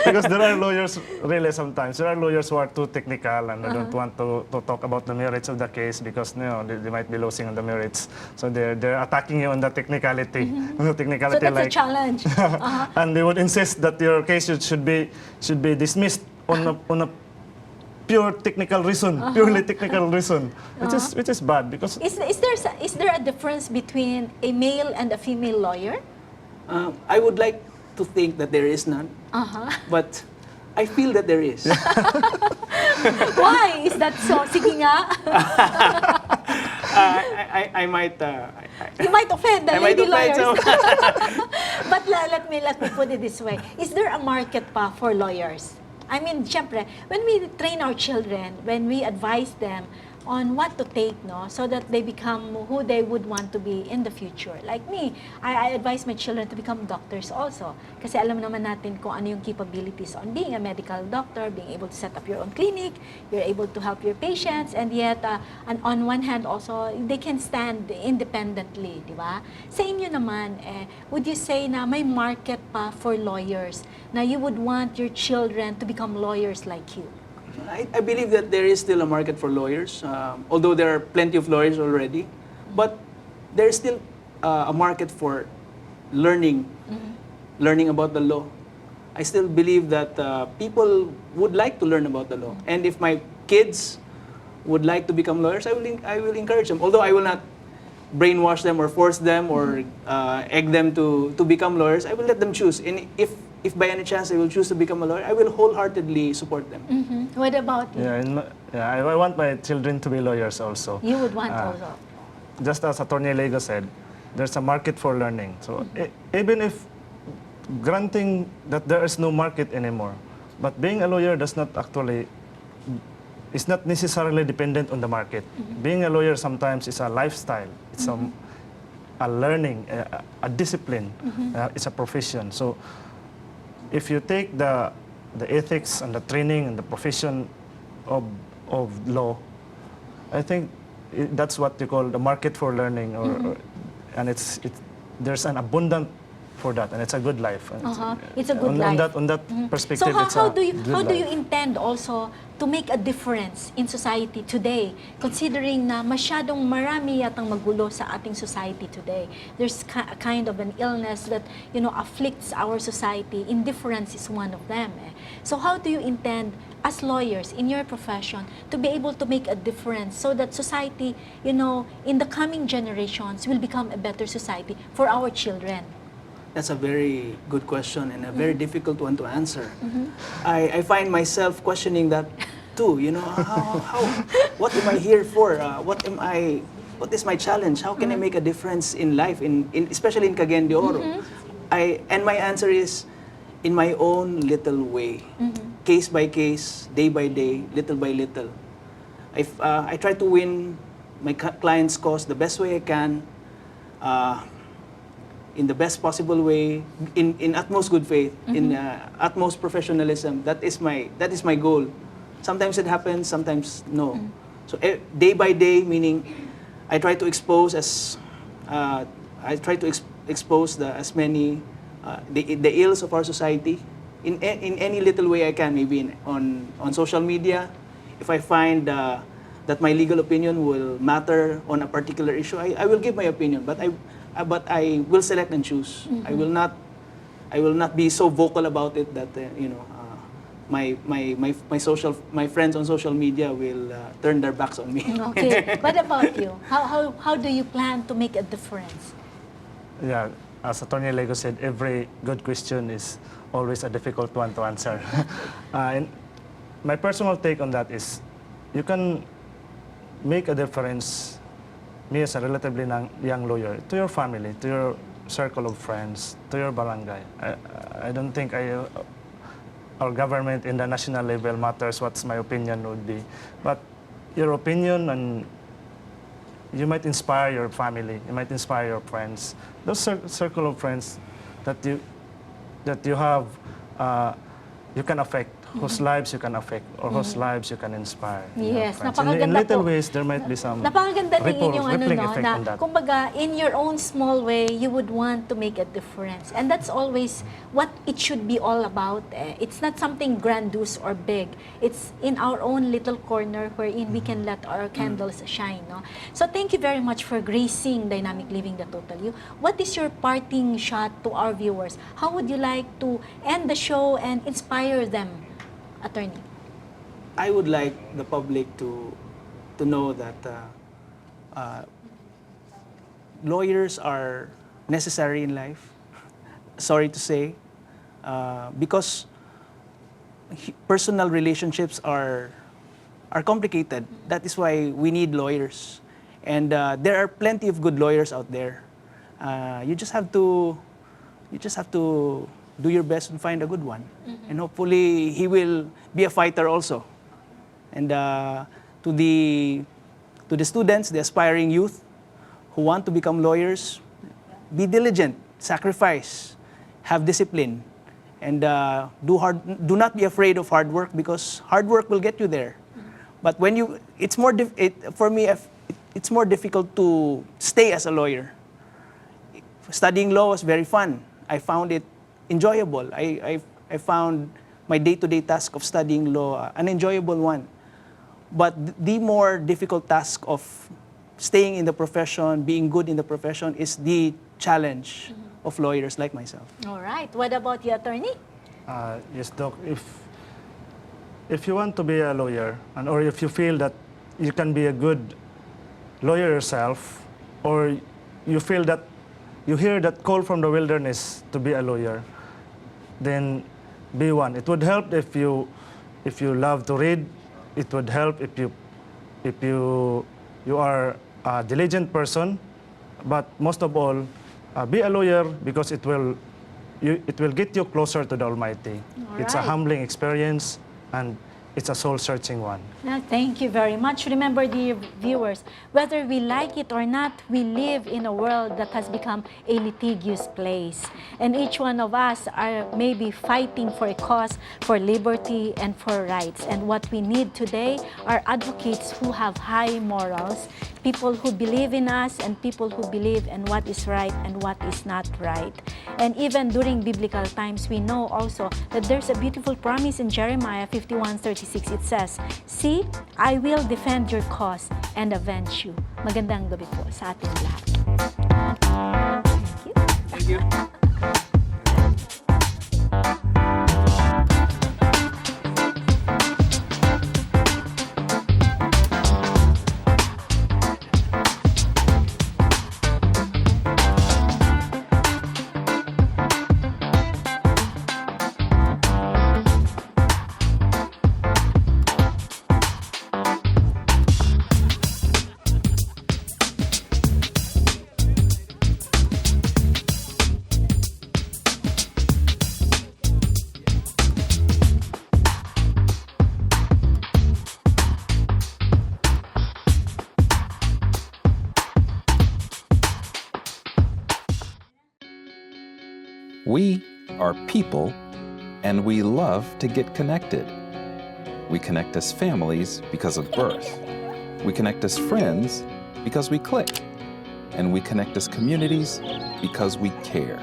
Because there are lawyers, really sometimes, there are lawyers who are too technical and they don't want to talk about the merits of the case because they might be losing on the merits. So they're attacking you on the technicality. On the So technicality that's a challenge. and they would insist that your case should be dismissed on a pure technical reason, purely technical reason, which is bad because Is there a difference between a male and a female lawyer? I would like to think that there is none, but I feel that there is. Why is that so? Sige nga. I might. You might offend the I might lady offend lawyers. some. But let me put it this way. Is there a market pa for lawyers? I mean, syempre, when we train our children, when we advise them on what to take, so that they become who they would want to be in the future. Like me, I advise my children to become doctors also. Kasi alam naman natin kung ano yung capabilities on being a medical doctor, being able to set up your own clinic, you're able to help your patients, and yet, and on one hand also, they can stand independently, di ba? Sa inyo naman, would you say na may market pa for lawyers, na you would want your children to become lawyers like you? I believe that there is still a market for lawyers, although there are plenty of lawyers already. But there is still a market for learning about the law. I still believe that people would like to learn about the law. And if my kids would like to become lawyers, I will encourage them. Although I will not brainwash them or force them or egg them to become lawyers, I will let them choose. And if by any chance they will choose to become a lawyer, I will wholeheartedly support them. What about you? I want my children to be lawyers also. You would want also. Just as Attorney Lego said, there's a market for learning. So even if granting that there is no market anymore, but being a lawyer does not actually is not necessarily dependent on the market. Being a lawyer sometimes is a lifestyle. It's a learning, a discipline. It's a profession. So if you take the ethics and the training and the profession of law, I think that's what you call the market for learning, and there's an abundant for that, and it's a good life. And It's a good life. On that perspective, So it's how a do you good life. intend also to make a difference in society today, considering na masyadong marami yatang magulo sa ating society today? There's a kind of an illness that afflicts our society. Indifference is one of them. So how do you intend, as lawyers in your profession, to be able to make a difference so that society, in the coming generations, will become a better society for our children? That's a very good question and a very difficult one to answer. I find myself questioning that too. What am I here for? What is my challenge? How can I make a difference in life, especially in Cagayan de Oro? And my answer is, in my own little way, case by case, day by day, little by little. I try to win my client's cause the best way I can. In the best possible way, in utmost good faith, in utmost professionalism. That is my goal. Sometimes it happens, sometimes no. So day by day, meaning I try to expose as as many the ills of our society in any little way I can. Maybe on social media, if I find that my legal opinion will matter on a particular issue, I will give my opinion, but I will select and choose. I will not be so vocal about it that my friends on social media will turn their backs on me. Okay. What about you? How do you plan to make a difference? Yeah, as Attorney Lego said, every good question is always a difficult one to answer. And my personal take on that is, you can make a difference, me as a relatively young lawyer, to your family, to your circle of friends, to your barangay. I don't think our government in the national level matters what my opinion would be. But your opinion, and you might inspire your family, you might inspire your friends. Those circle of friends that you have, you can affect, whose lives you can affect, or whose lives you can inspire. Yes, In napakaganda little po. ways, there might be some Napakaganda din yung rippling na effect on that. kumbaga, in your own small way, you would want to make a difference. And that's always what it should be all about. It's not something grandiose or big. It's in our own little corner wherein we can let our candles shine. No? So thank you very much for gracing Dynamic Living the Total You. What is your parting shot to our viewers? How would you like to end the show and inspire them, Attorney? I would like the public to know that lawyers are necessary in life. Sorry to say, because personal relationships are complicated. That is why we need lawyers, and there are plenty of good lawyers out there. You just have to do your best and find a good one, and hopefully he will be a fighter also. And to the students, the aspiring youth who want to become lawyers, be diligent, sacrifice, have discipline, and do not be afraid of hard work, because hard work will get you there. But when it's more difficult to stay as a lawyer. Studying law was very fun. I found it enjoyable. I found my day-to-day task of studying law an enjoyable one. But the more difficult task of staying in the profession, being good in the profession, is the challenge of lawyers like myself. All right. What about you, Attorney? Yes, Doc. If you want to be a lawyer, or if you feel that you can be a good lawyer yourself, or you feel that you hear that call from the wilderness to be a lawyer, then be one. It would help if you love to read. It would help if you are a diligent person. But most of all, be a lawyer, because it will get you closer to the Almighty. All It's a right. humbling experience, and it's a soul-searching one. Thank you very much. Remember, dear viewers, whether we like it or not, we live in a world that has become a litigious place. And each one of us are maybe fighting for a cause, for liberty, and for rights. And what we need today are advocates who have high morals, people who believe in us, and people who believe in what is right and what is not right. And even during biblical times, we know also that there's a beautiful promise in Jeremiah 51:36. It says, "See, I will defend your cause and avenge you." Magandang gabi po sa ating lahat. Thank you. Thank you. We are people, and we love to get connected. We connect as families because of birth. We connect as friends because we click. And we connect as communities because we care.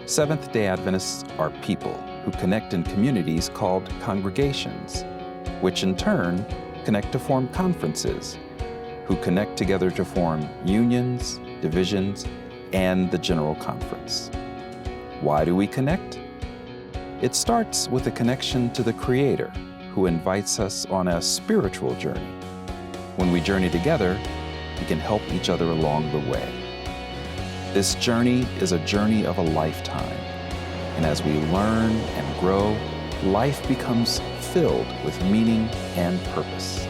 Seventh-day Adventists are people who connect in communities called congregations, which in turn connect to form conferences, who connect together to form unions, divisions, and the General Conference. Why do we connect? It starts with a connection to the Creator, who invites us on a spiritual journey. When we journey together, we can help each other along the way. This journey is a journey of a lifetime, and as we learn and grow, life becomes filled with meaning and purpose.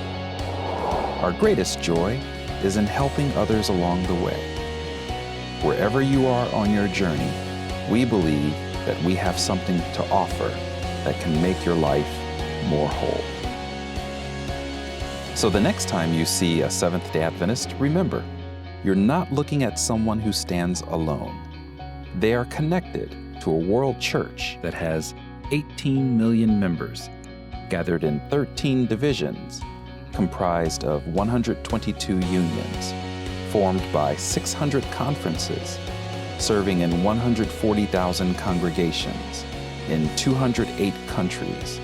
Our greatest joy is in helping others along the way. Wherever you are on your journey, we believe that we have something to offer that can make your life more whole. So the next time you see a Seventh-day Adventist, remember, you're not looking at someone who stands alone. They are connected to a world church that has 18 million members, gathered in 13 divisions, comprised of 122 unions, formed by 600 conferences, serving in 140,000 congregations in 208 countries,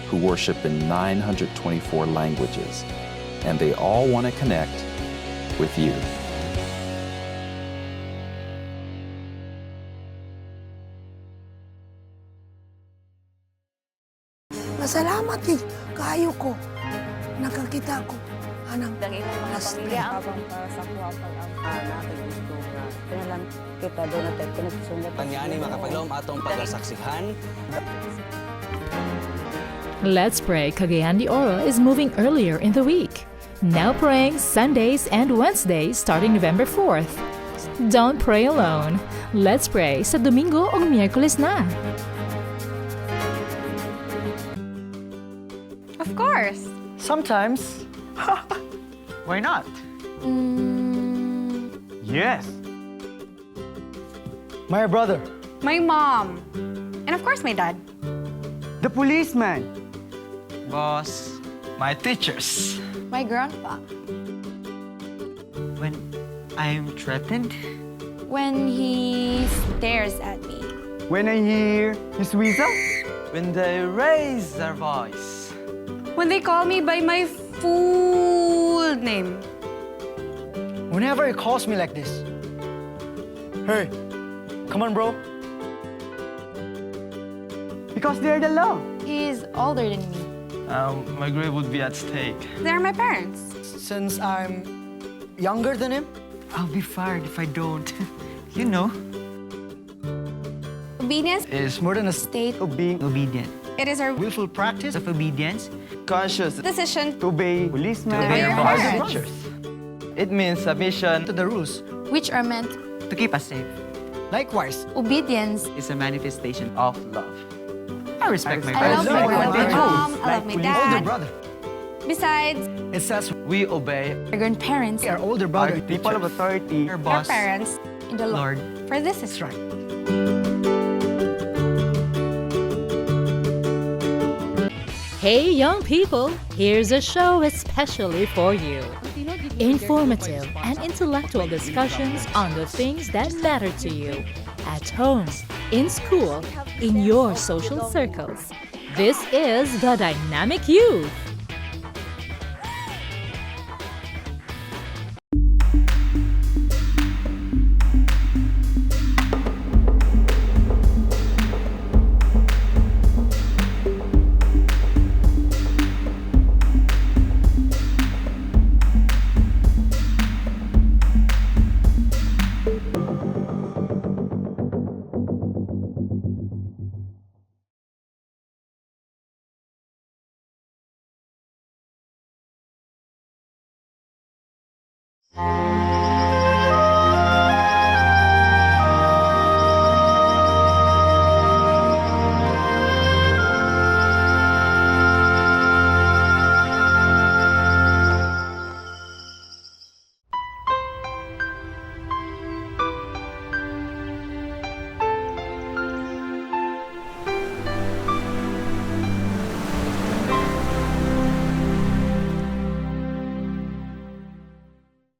who worship in 924 languages, and they all want to connect with you. Masalamat kayo ko. Nakakita ko. Anang plastic. Habang sa kuwapag ang natin gusto nga. Kailan kita doon natin pinagsunod. Panyani makapaglom atong pagsaksihan. Let's Pray Cagayan de Oro is moving earlier in the week. Now praying Sundays and Wednesdays starting November 4th. Don't pray alone. Let's pray sa Domingo o Miyerkules na. Of course. Sometimes. Why not? Yes. My brother. My mom. And of course, my dad. The policeman. Boss. My teachers. My grandpa. When I'm threatened. When he stares at me. When I hear his whistle. When they raise their voice. When they call me by my full name. Whenever he calls me like this. Hey, come on, bro. Because they're the law. He's older than me. My grade would be at stake. They're my parents. Since I'm younger than him, I'll be fired if I don't. You know. Obedience Is more than a state of being obedient. it is our Willful practice of obedience. Conscious decision to obey policemen To obey your and parents. teachers. It means submission to the rules which are meant. to keep us safe. Likewise, Obedience. it's a manifestation of love. I respect my I love parents. my mom. I love my Older dad. brother. Besides, It says we obey our grandparents, our older brother, people of authority, our our boss, parents, in the Lord. Lord. For this is right. Hey, young people, here's a show especially for you. Informative and intellectual discussions on the things that matter to you at home, in school, in your social circles. This is The Dynamic Youth.